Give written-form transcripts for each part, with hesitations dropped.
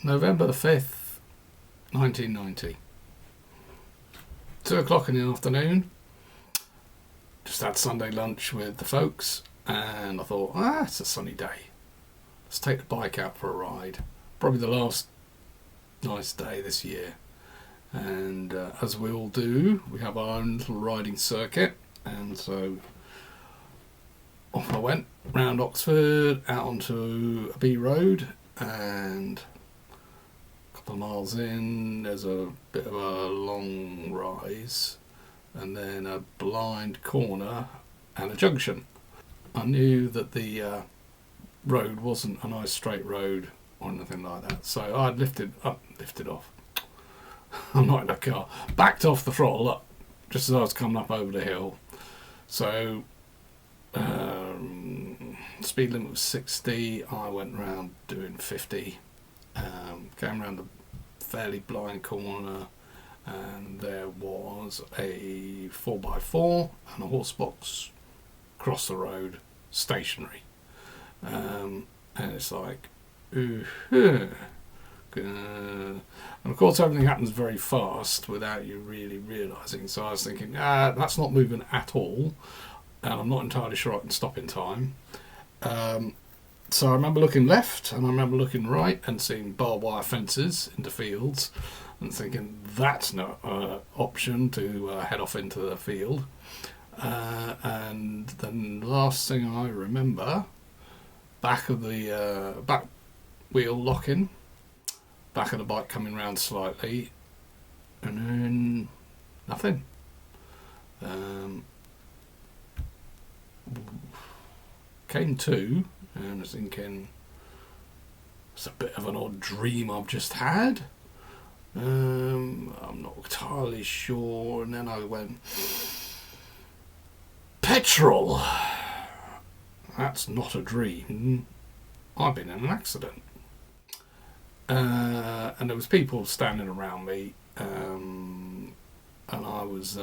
November the 5th, 1990. 2 o'clock in the afternoon. Just had Sunday lunch with the folks, and I thought, it's a sunny day. Let's take the bike out for a ride. Probably the last nice day this year. And as we all do, we have our own little riding circuit, and so off I went round Oxford, out onto a B road, and a couple of miles in there's a bit of a long rise and then a blind corner and a junction. I knew that the road wasn't a nice straight road or anything like that, so I'd lifted off. I'm not in a car. Backed off the throttle up just as I was coming up over the hill. So speed limit was 60. I went round doing 50. Came around a fairly blind corner, and there was a 4x4 and a horse box across the road, stationary. And it's like, and of course everything happens very fast without you really realising, so I was thinking, that's not moving at all, and I'm not entirely sure I can stop in time. So I remember looking left and I remember looking right and seeing barbed wire fences into fields and thinking that's no option to head off into the field. And then the last thing I remember, back of the back wheel locking, back of the bike coming round slightly, and then nothing. Came to, and I was thinking, it's a bit of an odd dream I've just had. I'm not entirely sure, and then I went, petrol! That's not a dream. I've been in an accident. And there was people standing around me, and I was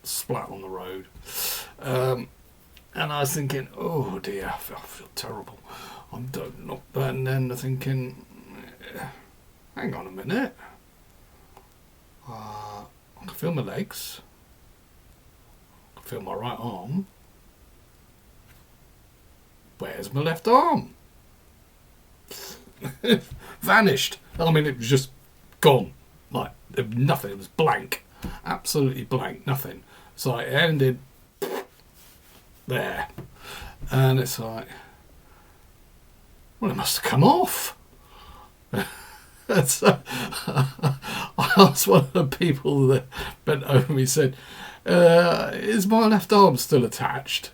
splat on the road. And I was thinking, oh dear, I feel terrible. And then thinking, hang on a minute. I can feel my legs. I can feel my right arm. Where's my left arm? Vanished. I mean, it was just gone. Like, nothing. It was blank. Absolutely blank. Nothing. So it ended there. And it's like, well, it must have come off. So I asked one of the people that bent over me, said, is my left arm still attached?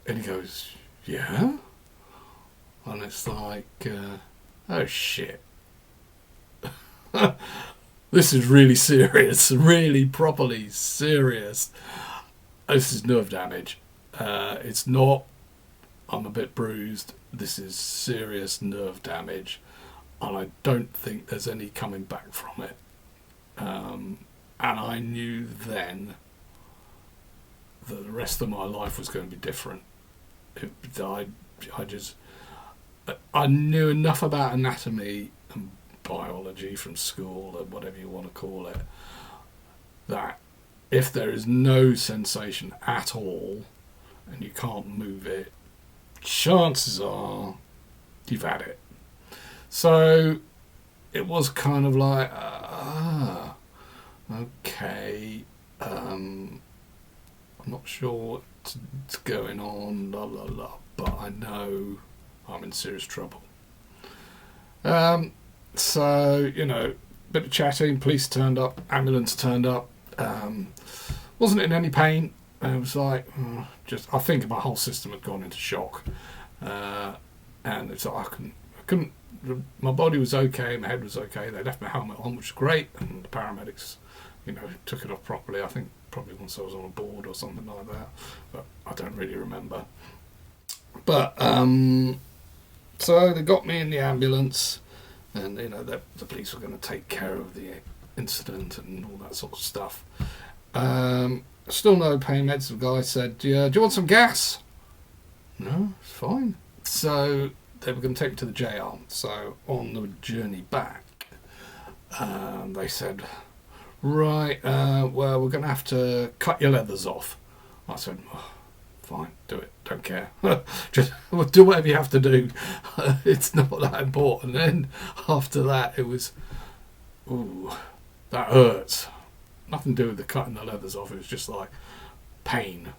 And he goes, yeah. And it's like, oh shit. This is really serious, really properly serious. This is nerve damage. It's not, I'm a bit bruised. This is serious nerve damage. And I don't think there's any coming back from it. And I knew then that the rest of my life was going to be different. I knew enough about anatomy and biology from school, or whatever you want to call it, that if there is no sensation at all and you can't move it, chances are you've had it. So it was kind of like, okay, I'm not sure what's going on, la la la, but I know I'm in serious trouble. So, bit of chatting, police turned up, ambulance turned up, wasn't in any pain. It was like, I think my whole system had gone into shock. And it's like, I couldn't, my body was okay, my head was okay, they left my helmet on, which was great, and the paramedics, took it off properly. I think probably once I was on a board or something like that, but I don't really remember. But, so they got me in the ambulance, and the police were going to take care of the incident and all that sort of stuff. Still no pain meds. The guy said, do you want some gas? No, it's fine. So they were going to take me to the jail. So on the journey back, they said, right, well, we're going to have to cut your leathers off. I said, oh, fine, do it, don't care. Just do whatever you have to do. It's not that important. And after that, it was, ooh, that hurts. Nothing to do with the cutting the leathers off. It was just like pain.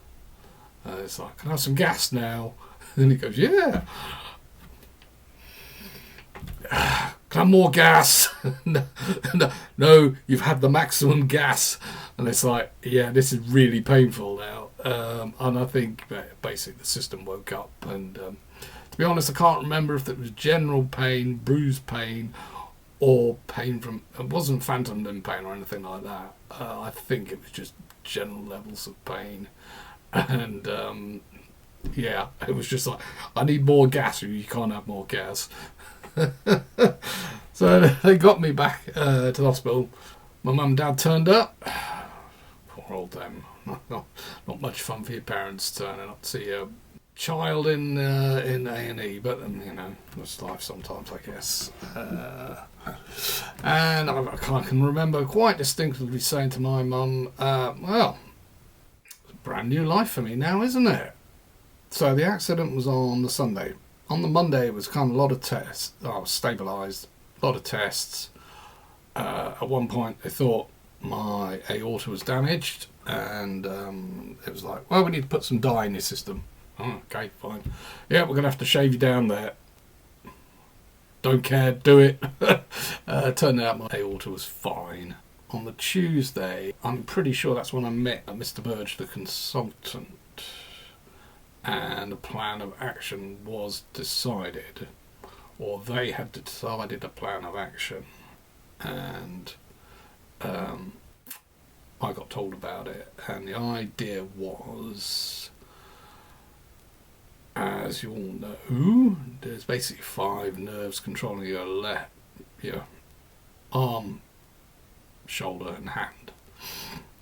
It's like, can I have some gas now? And he goes, yeah. Can I have more gas? No, you've had the maximum gas. And it's like, yeah, this is really painful now. And I think basically the system woke up. And to be honest, I can't remember if it was general pain, bruised pain, or pain from... It wasn't phantom limb pain or anything like that. I think it was just general levels of pain. And yeah, it was just like, I need more gas. You can't have more gas. So they got me back to the hospital. My mum and dad turned up. Poor old them. Not much fun for your parents turning up to see a child in A&E, but you know, that's life sometimes, I guess. And I can remember quite distinctly saying to my mum, well, it's a brand new life for me now, isn't it? So the accident was on the Sunday. On the Monday, it was kind of a lot of tests. I was stabilised, a lot of tests. At one point, they thought my aorta was damaged, and it was like, well, we need to put some dye in your system. Oh, okay, fine. Yeah, we're going to have to shave you down there. Don't care, do it. Turned out my aorta was fine. On the Tuesday, I'm pretty sure that's when I met Mr. Burge, the consultant, and a plan of action was decided, or they had decided a plan of action, and I got told about it, and the idea was, as you all know, there's basically 5 nerves controlling your arm, shoulder and hand.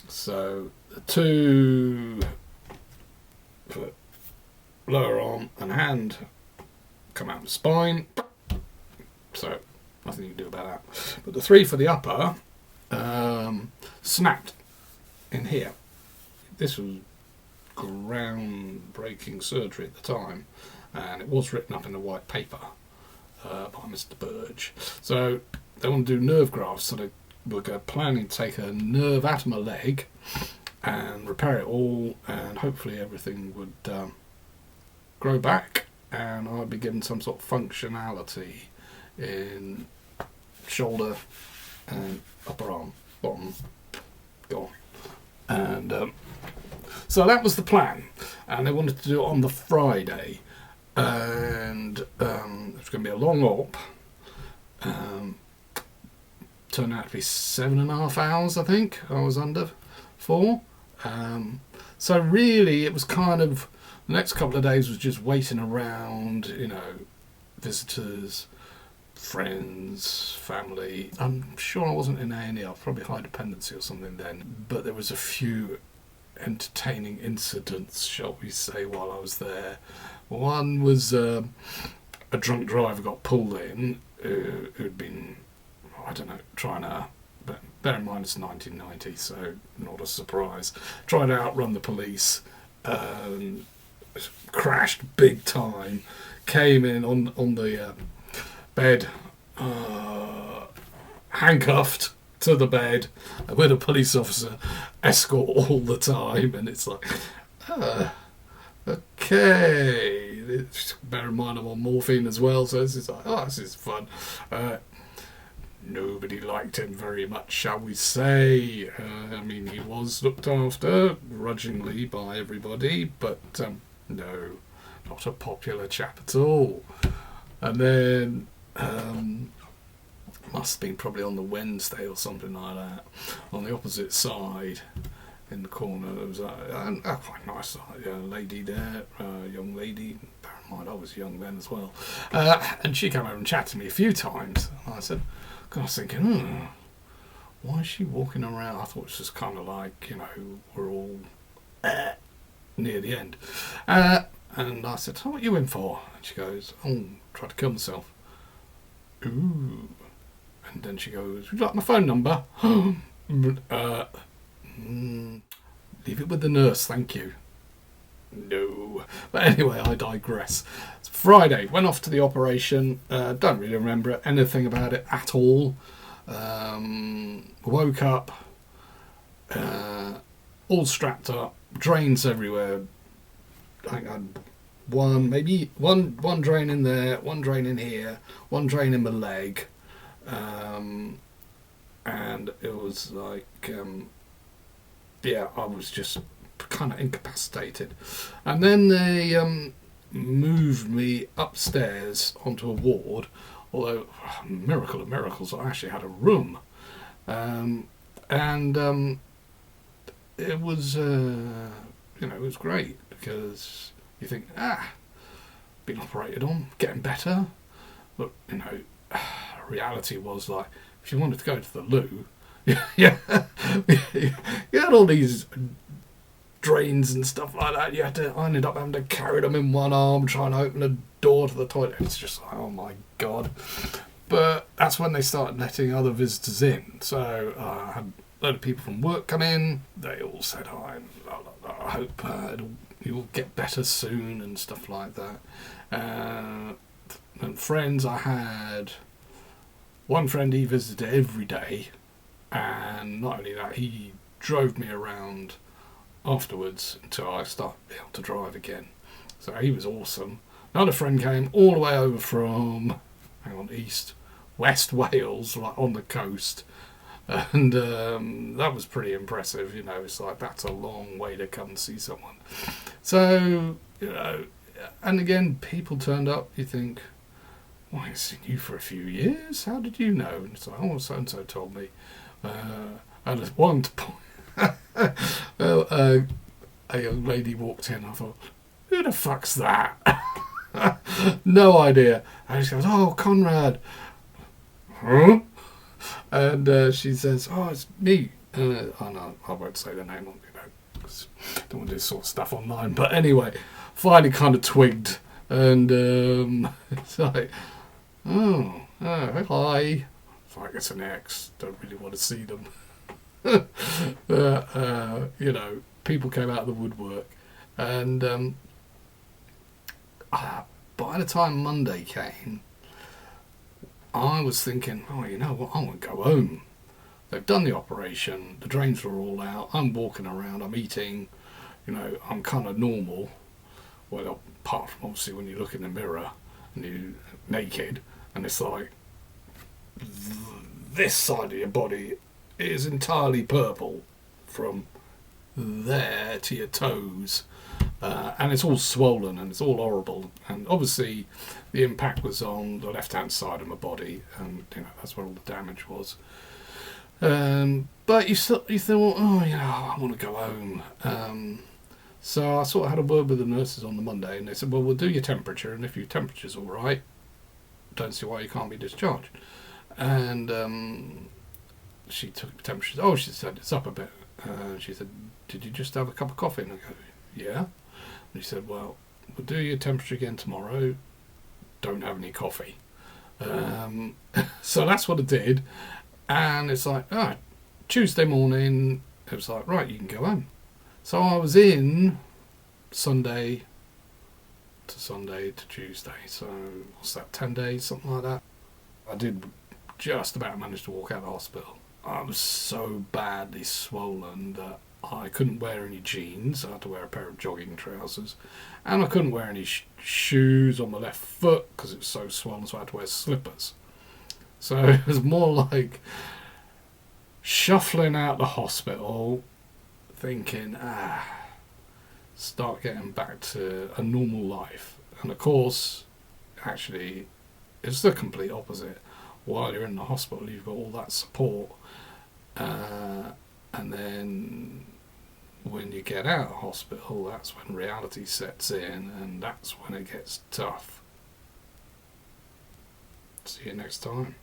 So the 2 for lower arm and hand come out of the spine, so nothing you can do about that. But the 3 for the upper snapped in here. This was groundbreaking surgery at the time, and it was written up in a white paper by Mr. Burge. So they want to do nerve grafts, so they were planning to take a nerve out of my leg and repair it all, and hopefully everything would grow back, and I'd be given some sort of functionality in shoulder and upper arm, bottom, gone. And so that was the plan, and they wanted to do it on the Friday, and it was going to be a long op. Turned out to be 7.5 hours, I think I was under for. So really it was kind of, the next couple of days was just waiting around, you know, visitors, friends, family. I'm sure I wasn't in A&E, I was probably high dependency or something then, but there was a few entertaining incidents, shall we say, while I was there. One was a drunk driver got pulled in who'd been, I don't know, trying to, but bear in mind it's 1990, so not a surprise, trying to outrun the police, crashed big time, came in on the bed, handcuffed to the bed with a police officer escort all the time, and it's like, okay, bear in mind I'm on morphine as well, so this is like, oh, this is fun. Nobody liked him very much, shall we say. I mean, he was looked after grudgingly by everybody, but no, not a popular chap at all. And then must have been probably on the Wednesday or something like that, on the opposite side in the corner there was a quite nice lady there, young lady, bear in mind I was young then as well, and she came over and chatted to me a few times, and I said, I was thinking, why is she walking around? I thought it was just kind of like, you know, we're all near the end. And I said, "Oh, what are you in for?" And she goes, "Oh, tried to kill myself." Ooh. And then she goes, "Would you like my phone number?" Leave it with the nurse, thank you. No. But anyway, I digress. It's Friday, went off to the operation. Don't really remember anything about it at all. Woke up, all strapped up, drains everywhere. I had one drain in there, one drain in here, one drain in my leg. And it was like, I was just kind of incapacitated. And then they moved me upstairs onto a ward, although, miracle of miracles, I actually had a room. It was, it was great, because you think, been operated on, getting better. But, reality was like, if you wanted to go to the loo, you had all these drains and stuff like that. I ended up having to carry them in one arm, trying to open a door to the toilet. It's just like, oh my God. But that's when they started letting other visitors in. So I had a load of people from work come in. They all said, I hope you'll get better soon and stuff like that. And friends, I had one friend, he visited every day, and not only that, he drove me around afterwards until I started being able to drive again. So he was awesome. Another friend came all the way over from West Wales, like on the coast, and that was pretty impressive. It's like, that's a long way to come and see someone. So, and again, people turned up. You think, well, I've seen you for a few years. How did you know? And it's like, oh, so-and-so told me. And at one point, a young lady walked in. I thought, who the fuck's that? No idea. And she goes, "Oh, Conrad." Huh? And she says, "Oh, it's me." No, I won't say the name, because I don't want to do this sort of stuff online. But anyway, finally kind of twigged. And it's like, oh, hi. It's like, it's an ex. Don't really want to see them. People came out of the woodwork. And by the time Monday came, I was thinking, oh, you know what, I want to go home. They've done the operation, the drains are all out, I'm walking around, I'm eating, I'm kind of normal. Well, apart from obviously when you look in the mirror and you're naked, and it's like, this side of your body is entirely purple from there to your toes. And it's all swollen and it's all horrible. And obviously the impact was on the left-hand side of my body, and that's where all the damage was. But you thought, oh, I want to go home. So I sort of had a word with the nurses on the Monday, and they said, well, we'll do your temperature, and if your temperature's all right, don't see why you can't be discharged. And she took the temperature. Oh, she said, it's up a bit. She said, did you just have a cup of coffee? And I go, yeah. And she said, well, we'll do your temperature again tomorrow. Don't have any coffee. So that's what I did. And it's like, Tuesday morning, it was like, right, you can go home. So I was in Sunday to Tuesday. So what's that, 10 days, something like that? I did just about manage to walk out of the hospital. I was so badly swollen that I couldn't wear any jeans. I had to wear a pair of jogging trousers. And I couldn't wear any shoes on my left foot because it was so swollen, so I had to wear slippers. So it was more like shuffling out the hospital, thinking, start getting back to a normal life. And of course, actually, it's the complete opposite. While you're in the hospital, you've got all that support. And then when you get out of hospital, that's when reality sets in, and that's when it gets tough. See you next time.